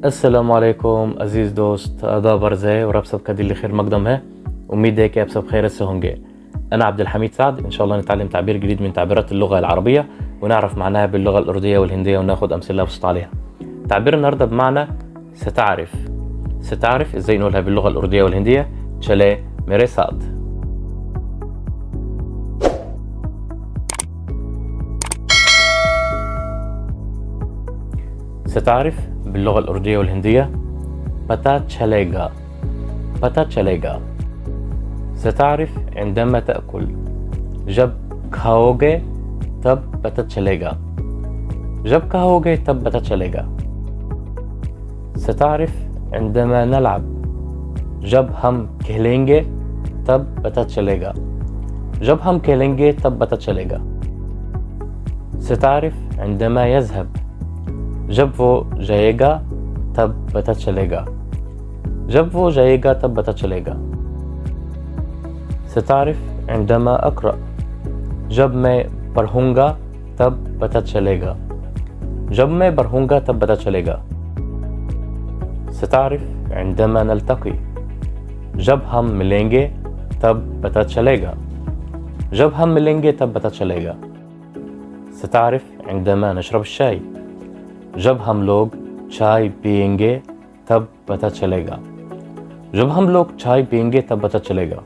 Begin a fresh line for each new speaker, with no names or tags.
السلام عليكم अजीज़ दोस्त आदाब अर्ज़ है और आप सबका दिल खैर मकदम है। उम्मीद है कि आप सब खैر से होंगे। أنا عبد الحميد سعد، إن شاء الله نتعلم تعبير جديد من تعبيرات اللغة العربية ونعرف معناها باللغة الأردية والهندية وناخد أمثلة بسيطة عليها. تعبير النهاردة بمعنى ستعرف. ستعرف إزاي نقولها باللغة الأردية والهندية؟ चले मेरे साथ. ستعرف باللغة الأردية والهندية पता चलेगा. पता चलेगा. ستعرف عندما تأكل. जब खाओगे तब पता चलेगा. जब खाओगे तब पता चलेगा. ستعرف عندما نلعب. जब हम खेलेंगे तब पता चलेगा. जब हम खेलेंगे तब पता चलेगा. ستعرف عندما يذهب. जब वो जाएगा तब पता चलेगा. जब वो जाएगा तब पता चलेगा. ستعرف عندما أقرأ. जब मैं पढ़ूंगा तब पता चलेगा. जब मैं पढ़ूंगा तब पता चलेगा. ستعرف عندما نلتقي. जब हम मिलेंगे तब पता चलेगा. जब हम मिलेंगे तब पता चलेगा. ستعرف عندما نشرب الشاي. जब हम लोग चाय पिएंगे तब पता चलेगा. जब हम लोग चाय पिएंगे तब पता चलेगा.